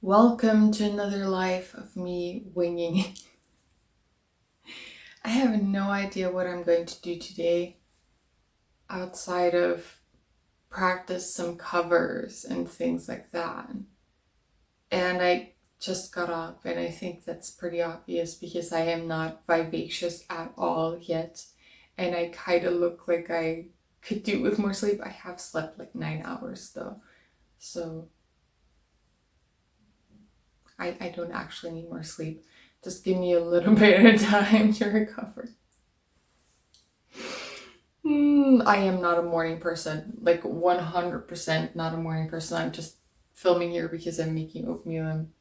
Welcome to another life of me winging. I have no idea what I'm going to do today outside of practice some covers and things like that. And I just got up, and I think that's pretty obvious because I am not vivacious at all yet. And I kind of look like I could do with more sleep. I have slept like 9 hours though. So I don't actually need more sleep. Just give me a little bit of time to recover. I am not a morning person, like 100% not a morning person. I'm just filming here because I'm making oatmeal. I'm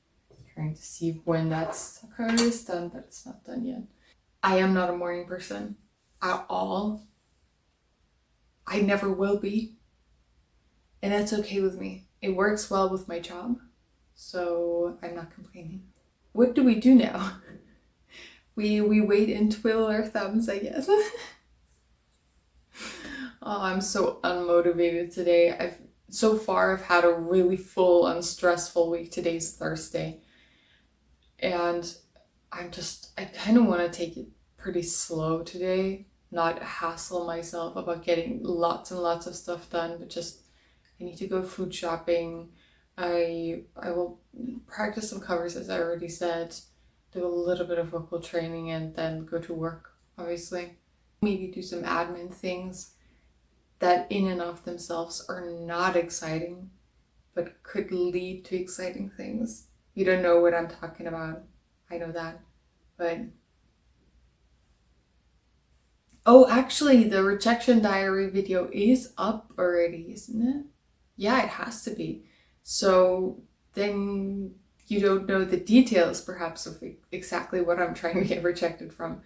trying to see when that's currently done, but it's not done yet. I am not a morning person at all. I never will be. And that's okay with me. It works well with my job. So I'm not complaining. What do we do now? We wait and twiddle our thumbs, I guess. Oh, I'm so unmotivated today. I've had a really full and stressful week. Today's Thursday. And I kind of want to take it pretty slow today. Not hassle myself about getting lots and lots of stuff done, but I need to go food shopping. I will practice some covers, as I already said, do a little bit of vocal training, and then go to work, obviously. Maybe do some admin things that in and of themselves are not exciting, but could lead to exciting things. You don't know what I'm talking about. I know that. But oh, actually, the rejection diary video is up already, isn't it? Yeah, it has to be. So then you don't know the details, perhaps, of exactly what I'm trying to get rejected from.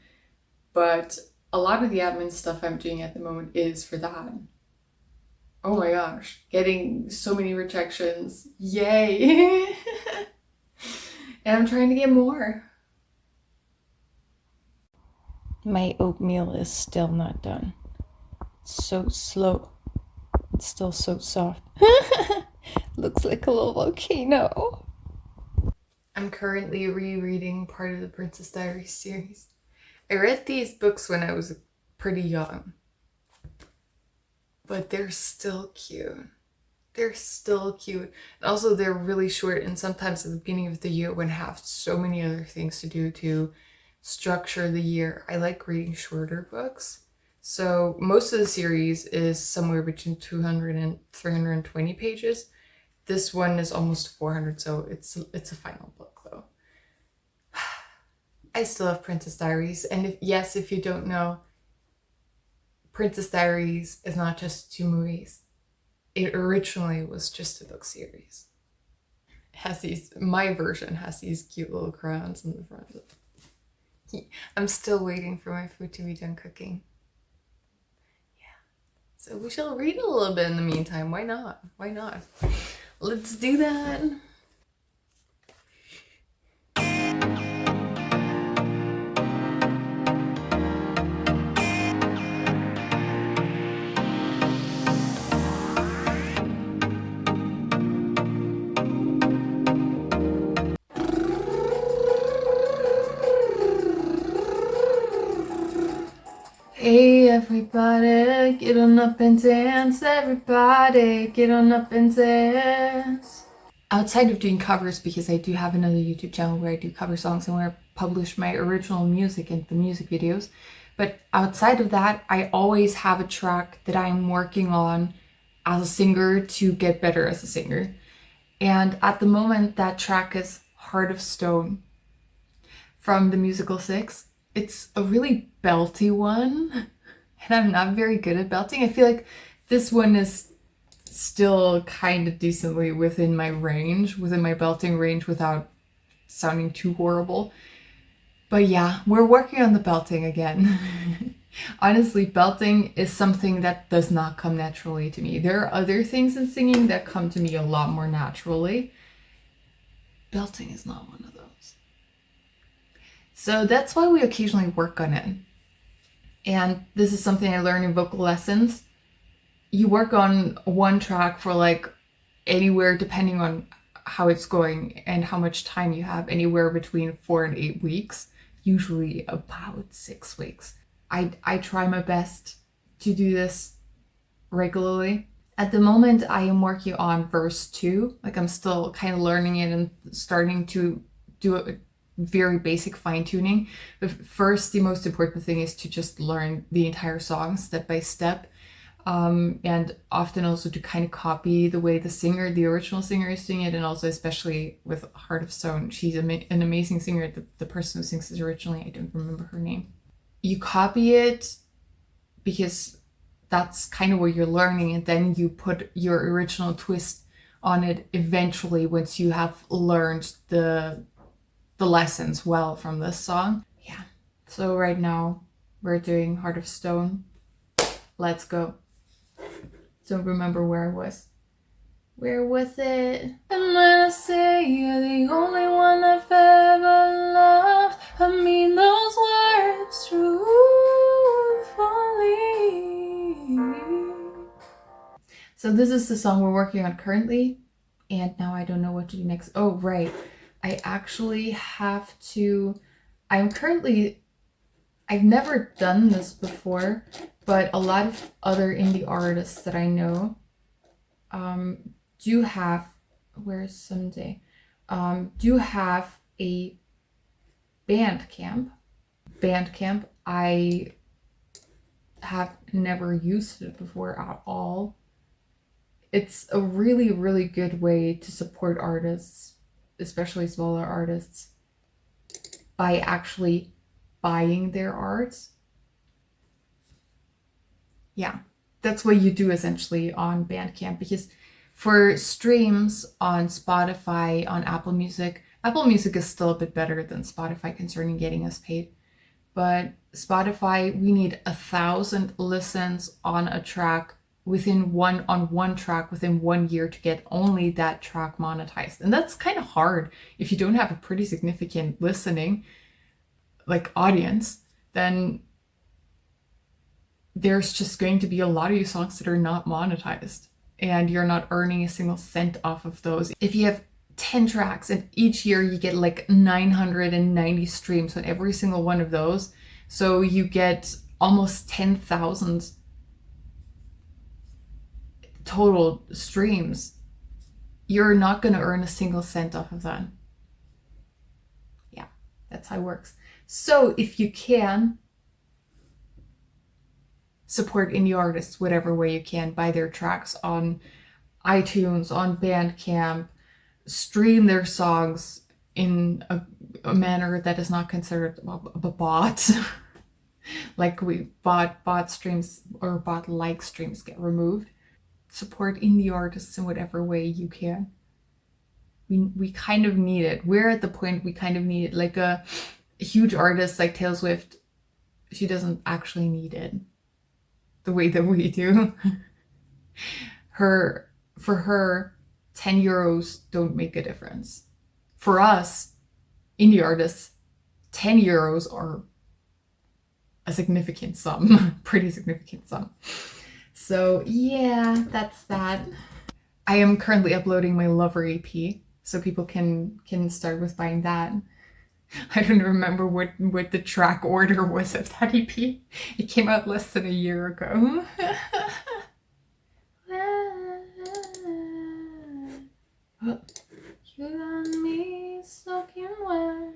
But a lot of the admin stuff I'm doing at the moment is for that. Oh my gosh, getting so many rejections. Yay! And I'm trying to get more. My oatmeal is still not done. It's so slow. It's still so soft. Looks like a little volcano. I'm currently rereading part of the Princess Diaries series. I read these books when I was pretty young. But they're still cute. They're still cute. And also they're really short, and sometimes at the beginning of the year when I have so many other things to do to structure the year, I like reading shorter books. So most of the series is somewhere between 200 and 320 pages. This one is almost 400, so it's a final book though. I still have Princess Diaries, and if you don't know, Princess Diaries is not just 2 movies. It originally was just a book series. My version has these cute little crowns in the front. I'm still waiting for my food to be done cooking. So we shall read a little bit in the meantime. Why not? Why not? Let's do that. Hey everybody, get on up and dance. Everybody, get on up and dance. Outside of doing covers, because I do have another YouTube channel where I do cover songs and where I publish my original music and the music videos. But outside of that, I always have a track that I'm working on as a singer to get better as a singer. And at the moment, that track is Heart of Stone from the musical 6. It's a really belty one, and I'm not very good at belting. I feel like this one is still kind of decently within my belting range without sounding too horrible. But yeah, we're working on the belting again. Honestly, belting is something that does not come naturally to me. There are other things in singing that come to me a lot more naturally. Belting is not one of those. So that's why we occasionally work on it. And this is something I learned in vocal lessons. You work on one track for like anywhere, depending on how it's going and how much time you have, anywhere between 4 and 8 weeks, usually about 6 weeks. I try my best to do this regularly. At the moment, I am working on verse 2. Like, I'm still kind of learning it and starting to do a very basic fine-tuning. But first, the most important thing is to just learn the entire song step by step. And often also to kind of copy the way the original singer is singing it, and also especially with Heart of Stone. She's an amazing singer. The person who sings it originally, I don't remember her name. You copy it because that's kind of what you're learning, and then you put your original twist on it eventually once you have learned the lessons well from this song. Yeah. So right now we're doing Heart of Stone. Let's go. Don't remember where I was. Where was it? And when I say you're the only one I've ever loved, I mean those words truthfully. So this is the song we're working on currently, and now I don't know what to do next. Oh, right. I actually have to... I've never done this before, but a lot of other indie artists that I know do have... Where's Someday? Do have a Bandcamp. I have never used it before at all. It's a really, really good way to support artists, especially smaller artists, by actually buying their art. Yeah, that's what you do essentially on Bandcamp, because for streams on Spotify, on Apple Music is still a bit better than Spotify concerning getting us paid. But Spotify, we need 1,000 listens on a track within one track within 1 year to get only that track monetized. And that's kind of hard if you don't have a pretty significant listening, like, audience. Then there's just going to be a lot of your songs that are not monetized, and you're not earning a single cent off of those. If you have 10 tracks and each year you get like 990 streams on every single one of those, so you get almost 10,000 total streams, you're not going to earn a single cent off of that. Yeah, that's how it works. So if you can, support indie artists whatever way you can. Buy their tracks on iTunes, on Bandcamp, stream their songs in a manner that is not considered a bot. Like, bot streams or bot-like streams get removed. Support indie artists in whatever way you can. We kind of need it. We're at the point we kind of need it. Like, a huge artist like Taylor Swift, she doesn't actually need it the way that we do. For her, 10 euros don't make a difference. For us, indie artists, 10 euros are a significant sum, pretty significant sum. So yeah, that's that. I am currently uploading my Lover EP, so people can start with buying that. I don't remember what the track order was of that EP. It came out less than a year ago. You got me soaking wet.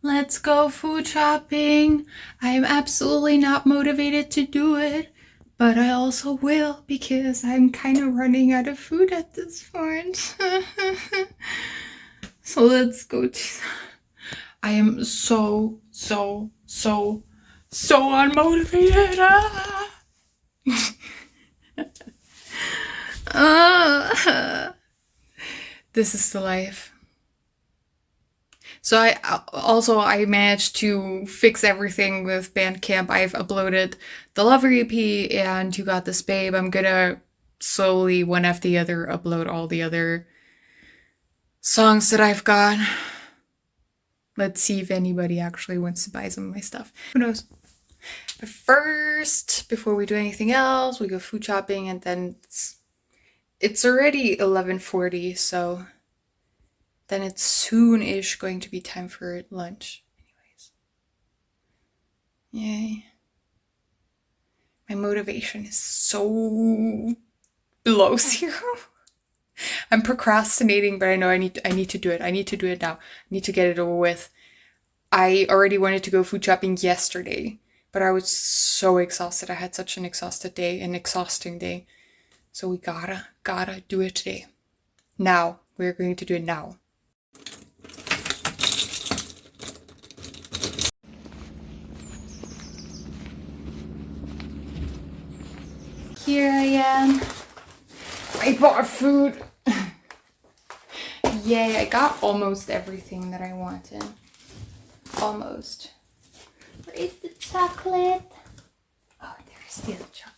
Let's go food shopping. I'm absolutely not motivated to do it, but I also will because I'm kind of running out of food at this point. So let's go to... I am so unmotivated. This is the life. So I managed to fix everything with Bandcamp. I've uploaded the Lover EP and You Got This Babe. I'm gonna slowly, one after the other, upload all the other songs that I've got. Let's see if anybody actually wants to buy some of my stuff. Who knows? But first, before we do anything else, we go food shopping, and then it's already 11:40, so then it's soon-ish going to be time for lunch. Anyways. Yay. My motivation is so below zero. I'm procrastinating, but I know I need to do it. I need to do it now. I need to get it over with. I already wanted to go food shopping yesterday, but I was so exhausted. I had such an exhausting day. So we gotta do it today. Now. We're going to do it now. Here I am. I bought food. Yay, I got almost everything that I wanted. Almost. Where is the chocolate? Oh, there's still chocolate.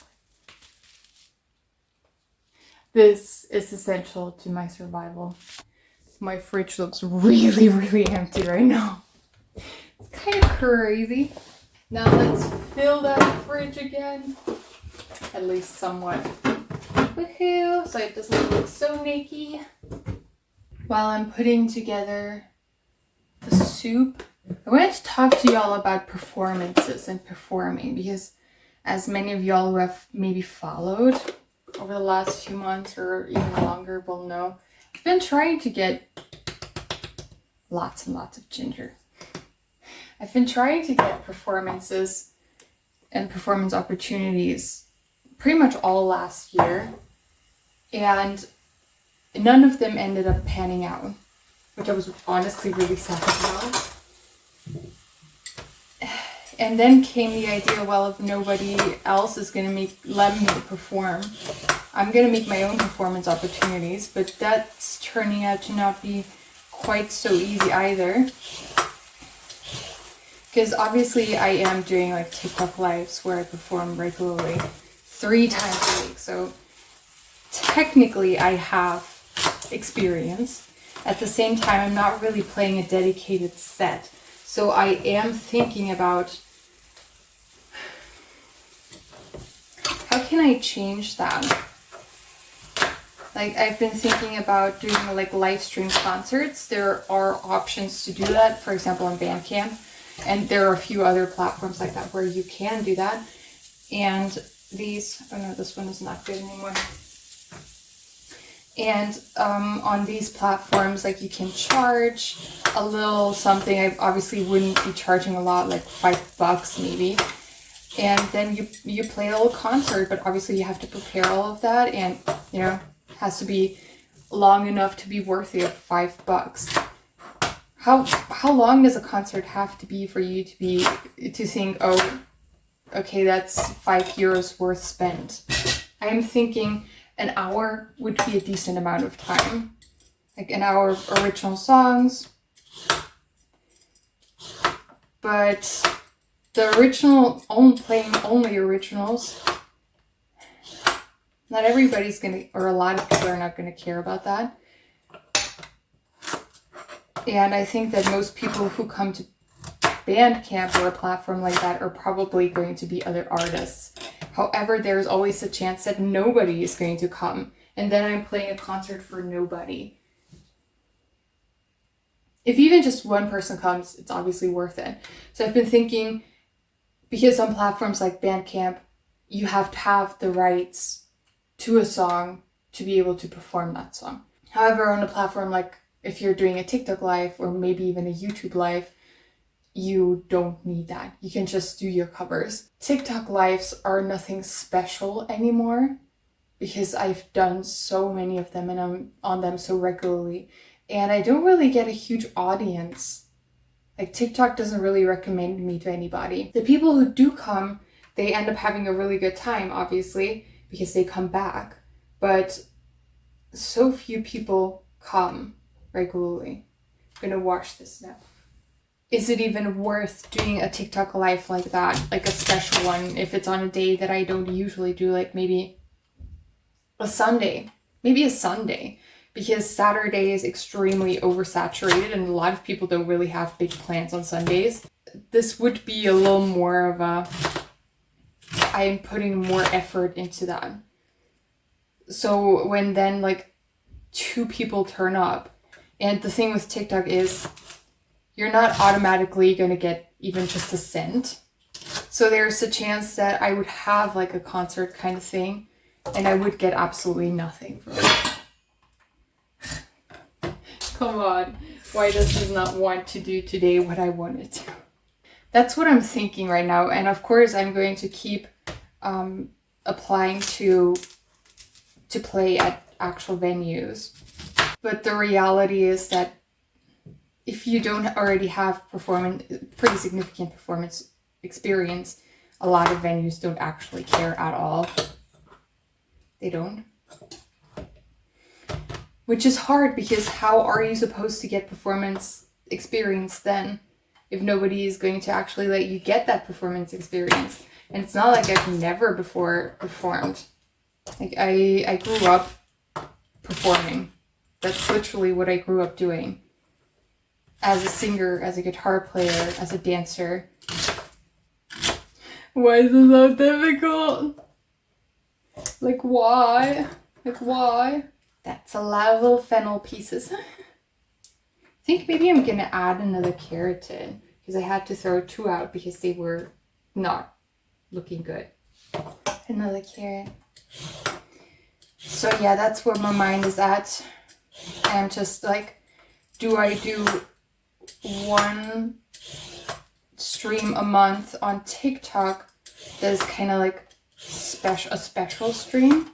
This is essential to my survival. My fridge looks really, really empty right now. It's kind of crazy. Now let's fill that fridge again. At least somewhat. Woohoo! So it doesn't look so naked. While I'm putting together the soup, I wanted to talk to y'all about performances and performing, because as many of y'all who have maybe followed over the last few months or even longer will know, I've been trying to get lots and lots of ginger. I've been trying to get performances and performance opportunities pretty much all last year, and none of them ended up panning out, which I was honestly really sad about. And then came the idea, well, if nobody else is going to let me perform, I'm going to make my own performance opportunities, but that's turning out to not be quite so easy either. Because obviously I am doing like TikTok lives where I perform regularly 3 times a week. So technically I have experience. At the same time, I'm not really playing a dedicated set. So I am thinking about how can I change that? Like, I've been thinking about doing like live stream concerts. There are options to do that, for example, on Bandcamp. And there are a few other platforms like that where you can do that. And these, oh no, this one is not good anymore. And on these platforms, like, you can charge a little something. I obviously wouldn't be charging a lot, like $5 maybe. And then you play a little concert, but obviously you have to prepare all of that, and you know, it has to be long enough to be worthy of $5. How long does a concert have to be for you to think, oh, okay, that's €5 worth spent? I'm thinking an hour would be a decent amount of time. Like an hour of original songs. But the original, playing only originals, not everybody's gonna, or a lot of people are not gonna care about that. And I think that most people who come to Bandcamp or a platform like that are probably going to be other artists. However, there's always a chance that nobody is going to come, and then I'm playing a concert for nobody. If even just one person comes, it's obviously worth it. So I've been thinking, because on platforms like Bandcamp, you have to have the rights to a song to be able to perform that song. However, on a platform like, if you're doing a TikTok live or maybe even a YouTube live, you don't need that. You can just do your covers. TikTok lives are nothing special anymore because I've done so many of them and I'm on them so regularly. And I don't really get a huge audience. Like, TikTok doesn't really recommend me to anybody. The people who do come, they end up having a really good time, obviously, because they come back. But so few people come regularly. I'm gonna wash this now. Is it even worth doing a TikTok live like that, like a special one, if it's on a day that I don't usually do, like maybe a Sunday? Maybe a Sunday, because Saturday is extremely oversaturated and a lot of people don't really have big plans on Sundays. This would be a little more of a, I'm putting more effort into that. So when then like 2 people turn up, And the thing with TikTok is you're not automatically going to get even just a cent. So there's a chance that I would have like a concert kind of thing and I would get absolutely nothing from it. Come on. Why does he not want to do today what I wanted to? That's what I'm thinking right now. And of course, I'm going to keep applying to play at actual venues. But the reality is that if you don't already have pretty significant performance experience, a lot of venues don't actually care at all. They don't. Which is hard because how are you supposed to get performance experience then if nobody is going to actually let you get that performance experience? And it's not like I've never before performed. Like I grew up performing. That's literally what I grew up doing. As a singer, as a guitar player, as a dancer. Why is it so difficult? Like why? Like why? That's a lot of little fennel pieces. I think maybe I'm gonna add another keratin because I had to throw 2 out because they were not looking good. Another carrot. So yeah, that's where my mind is at. I'm just like, do I do 1 stream a month on TikTok that is kind of like a special stream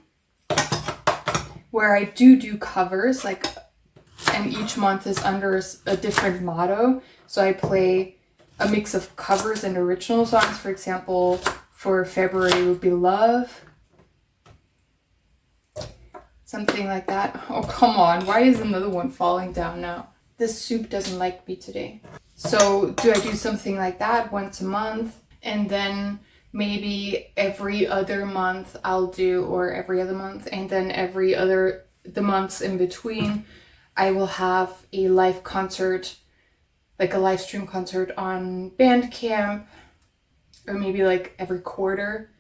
where I do covers, like, and each month is under a different motto. So I play a mix of covers and original songs. For example, for February would be Love. Something like that. Oh, come on. Why is another one falling down now? This soup doesn't like me today. So do I do something like that once a month? And then maybe every other month I'll do, or every other month, and then the months in between, I will have a live concert, like a live stream concert on Bandcamp, or maybe like every quarter,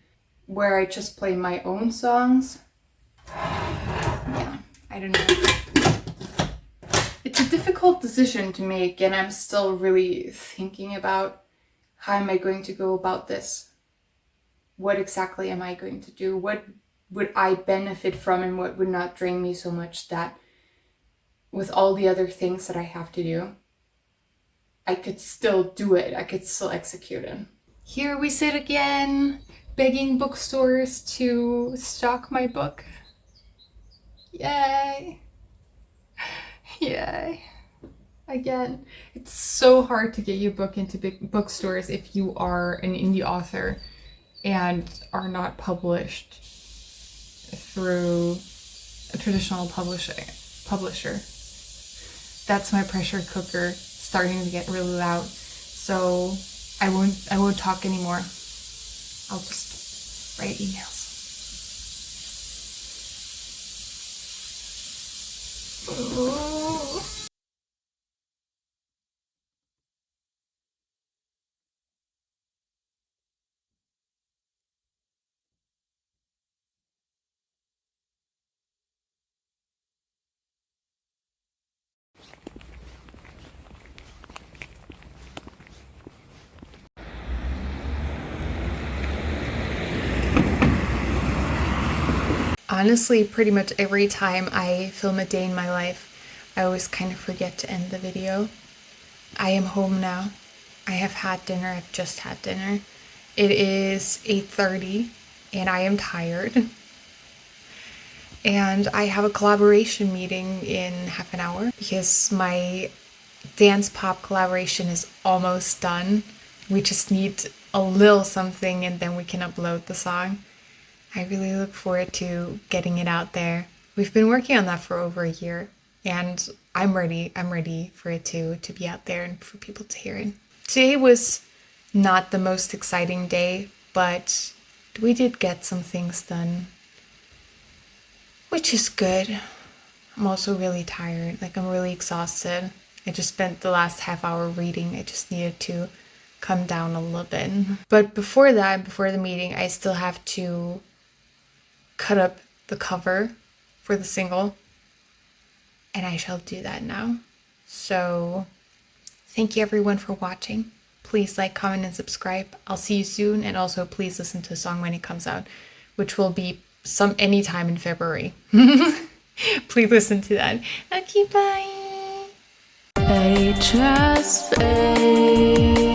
where I just play my own songs. Yeah, I don't know. It's a difficult decision to make, and I'm still really thinking about how am I going to go about this? What exactly am I going to do? What would I benefit from, and what would not drain me so much that with all the other things that I have to do, I could still do it. I could still execute it. Here we sit again, begging bookstores to stock my book. Yay. Yay. Again, it's so hard to get your book into big bookstores if you are an indie author and are not published through a traditional publisher. That's my pressure cooker starting to get really loud. So I won't talk anymore. I'll just write emails. Ooh. Honestly, pretty much every time I film a day in my life, I always kind of forget to end the video. I am home now. I have had dinner. I've just had dinner. It is 8:30 and I am tired. And I have a collaboration meeting in half an hour because my dance pop collaboration is almost done. We just need a little something and then we can upload the song. I really look forward to getting it out there. We've been working on that for over a year, and I'm ready for it to be out there and for people to hear it. Today was not the most exciting day, but we did get some things done, which is good. I'm also really tired, like I'm really exhausted. I just spent the last half hour reading. I just needed to come down a little bit. But before the meeting, I still have to cut up the cover for the single, and I shall do that now. So thank you everyone for watching. Please like, comment, and subscribe. I'll see you soon, and also please listen to the song when it comes out, which will be anytime in February. Please listen to that. Okay, bye. Fade, just fade.